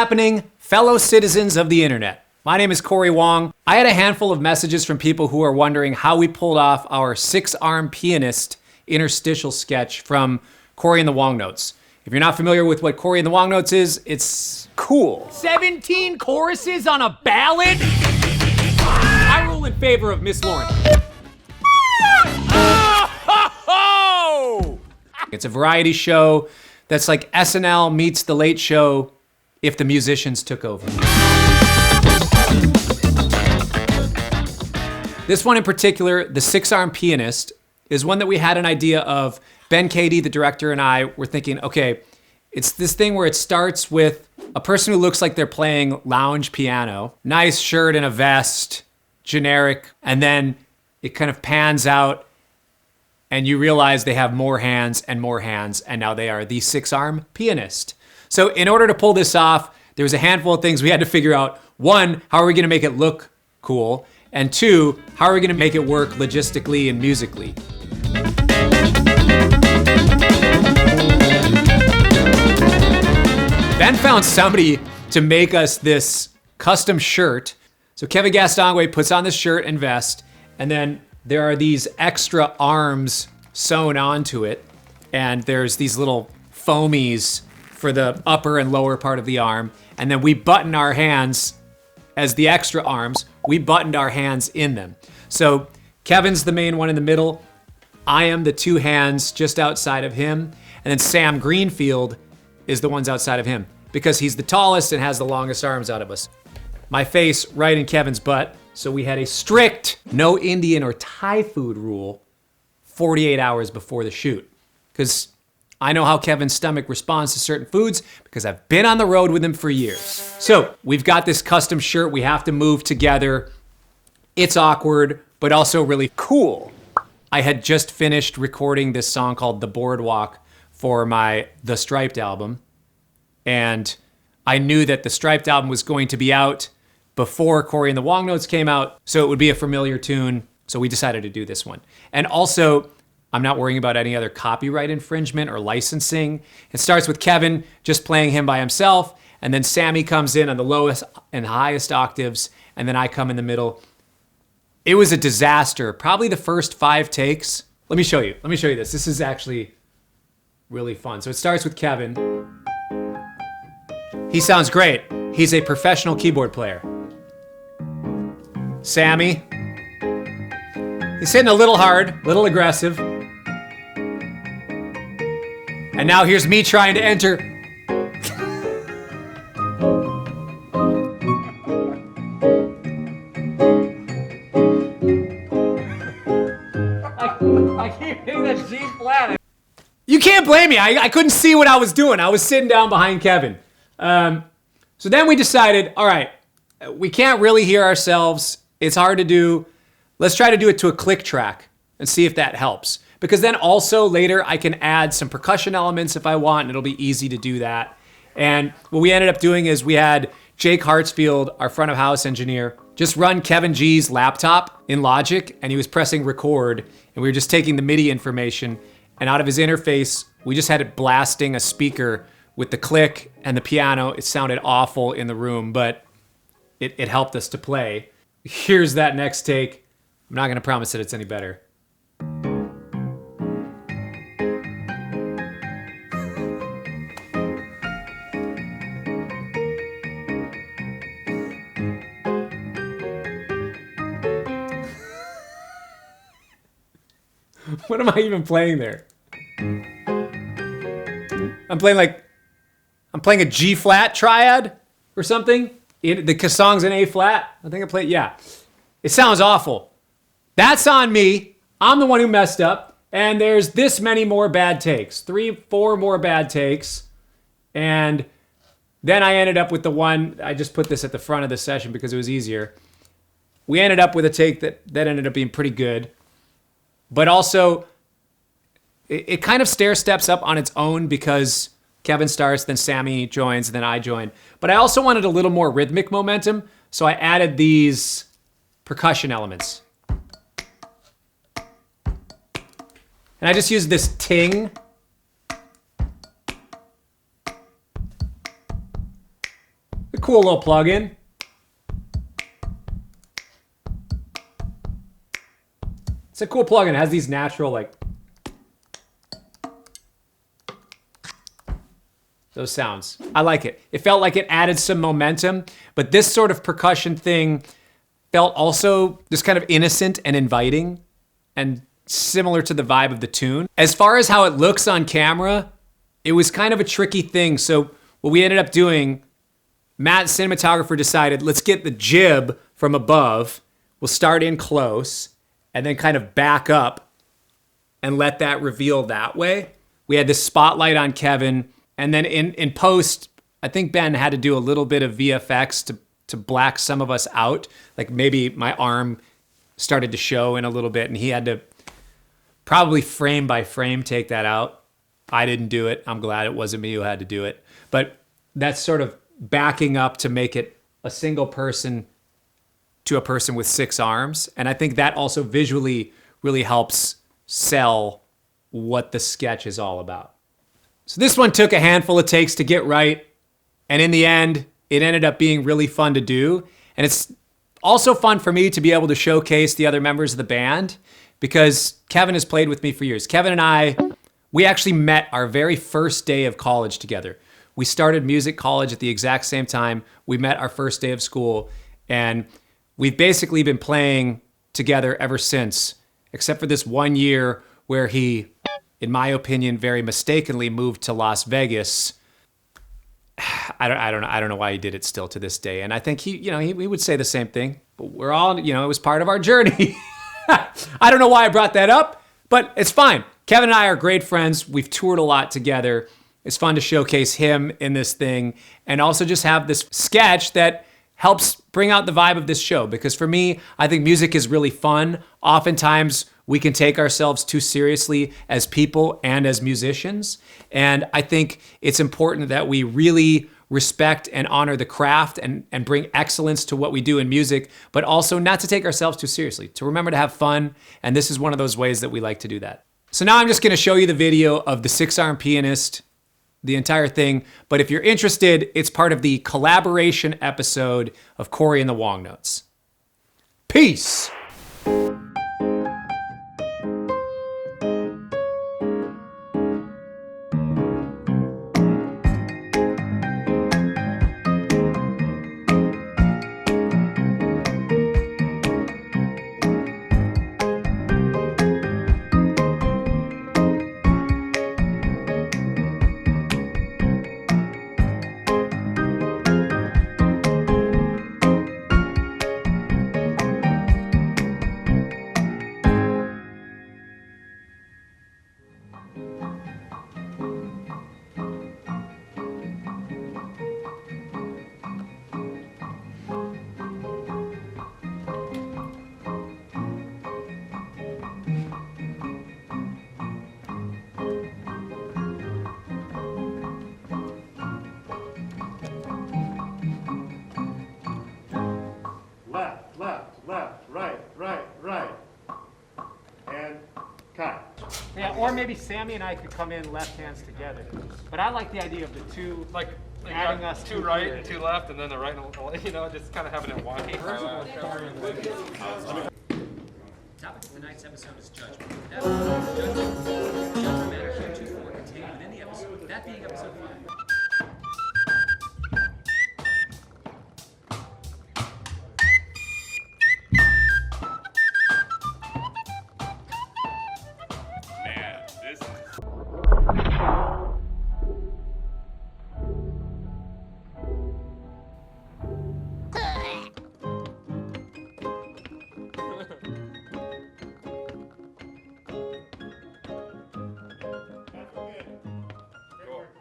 happening, fellow citizens of the internet? My name is Cory Wong. I had a handful of messages from people who are wondering how we pulled off our 6-arm pianist interstitial sketch from Cory and the Wong Notes. If you're not familiar with what Cory and the Wong Notes is, it's cool. 17 choruses on a ballad? I rule in favor of Miss Lauren. It's a variety show that's like SNL meets The Late Show if the musicians took over. This one in particular, the 6-arm pianist, is one that we had an idea of. Ben Kadie, the director, and I were thinking, okay, it's this thing where it starts with a person who looks like they're playing lounge piano, nice shirt and a vest, generic, and then it kind of pans out and you realize they have more hands, and now they are the 6-arm pianist. So in order to pull this off, there was a handful of things we had to figure out. 1, how are we gonna make it look cool? And 2, how are we gonna make it work logistically and musically? Ben found somebody to make us this custom shirt. So Kevin Gastonguay puts on this shirt and vest, and then there are these extra arms sewn onto it, and there's these little foamies for the upper and lower part of the arm, and then we button our hands as the extra arms. We buttoned our hands in them. So Kevin's the main one in the middle. I am the 2 hands just outside of him, and then Sam Greenfield is the ones outside of him because he's the tallest and has the longest arms out of us. My face right in Kevin's butt. So we had a strict no Indian or Thai food rule 48 hours before the shoot. Because I know how Kevin's stomach responds to certain foods because I've been on the road with him for years. So we've got this custom shirt we have to move together. It's awkward, but also really cool. I had just finished recording this song called The Boardwalk for my The Striped album. And I knew that the Striped album was going to be out before Cory and the Wong Notes came out, so it would be a familiar tune, so we decided to do this one. And also, I'm not worrying about any other copyright infringement or licensing. It starts with Kevin just playing him by himself, and then Sammy comes in on the lowest and highest octaves, and then I come in the middle. It was a disaster, probably the first 5 takes. Let me show you this. This is actually really fun. So it starts with Kevin. He sounds great. He's a professional keyboard player. Sammy. He's hitting a little hard, a little aggressive. And now here's me trying to enter. I keep hitting that G flat. You can't blame me. I couldn't see what I was doing. I was sitting down behind Kevin. So then we decided, all right, we can't really hear ourselves. It's hard to do. Let's try to do it to a click track and see if that helps. Because then also later I can add some percussion elements if I want, and it'll be easy to do that. And what we ended up doing is we had Jake Hartsfield, our front of house engineer, just run Kevin G's laptop in Logic, and he was pressing record, and we were just taking the MIDI information, and out of his interface, we just had it blasting a speaker with the click and the piano. It sounded awful in the room, but it helped us to play. Here's that next take. I'm not gonna promise that it's any better. What am I even playing there? I'm playing a G flat triad or something. The song's in A flat. I think I played, yeah. It sounds awful. That's on me. I'm the one who messed up. And there's this many more bad takes. 3, 4 more bad takes. And then I ended up with the one, I just put this at the front of the session because it was easier. We ended up with a take that ended up being pretty good. But also, it kind of stair steps up on its own because Kevin starts, then Sammy joins, then I join. But I also wanted a little more rhythmic momentum, so I added these percussion elements. And I just used this ting. A cool little plug-in. It's a cool plug-in. It has these natural, like, those sounds. I like it. It felt like it added some momentum, but this sort of percussion thing felt also just kind of innocent and inviting and similar to the vibe of the tune. As far as how it looks on camera, it was kind of a tricky thing. So what we ended up doing, Matt, cinematographer, decided, let's get the jib from above. We'll start in close and then kind of back up and let that reveal that way. We had the spotlight on Kevin, and then in post, I think Ben had to do a little bit of VFX to black some of us out. Like maybe my arm started to show in a little bit and he had to probably frame by frame take that out. I didn't do it. I'm glad it wasn't me who had to do it. But that's sort of backing up to make it a single person to a person with 6 arms. And I think that also visually really helps sell what the sketch is all about. So this one took a handful of takes to get right. And in the end, it ended up being really fun to do. And it's also fun for me to be able to showcase the other members of the band because Kevin has played with me for years. Kevin and I, we actually met our very first day of college together. We started music college at the exact same time. We met our first day of school, and we've basically been playing together ever since, except for this one year where he, in my opinion, very mistakenly moved to Las Vegas. I don't know why he did it still to this day. And I think he would say the same thing, but we're all, it was part of our journey. I don't know why I brought that up, but it's fine. Kevin and I are great friends. We've toured a lot together. It's fun to showcase him in this thing and also just have this sketch that helps bring out the vibe of this show. Because for me, I think music is really fun. Oftentimes we can take ourselves too seriously as people and as musicians. And I think it's important that we really respect and honor the craft and bring excellence to what we do in music, but also not to take ourselves too seriously, to remember to have fun. And this is one of those ways that we like to do that. So now I'm just gonna show you the video of the 6-arm pianist, the entire thing. But if you're interested, it's part of the collaboration episode of Cory and the Wong Notes. Peace. Yeah, or maybe Sammy and I could come in left hands together. But I like the idea of the two, like adding us two right and two left, and then the right, just kind of having it wonky. Topic of tonight's episode is judgment. Judgment matters are too contained within the episode. That being episode 5.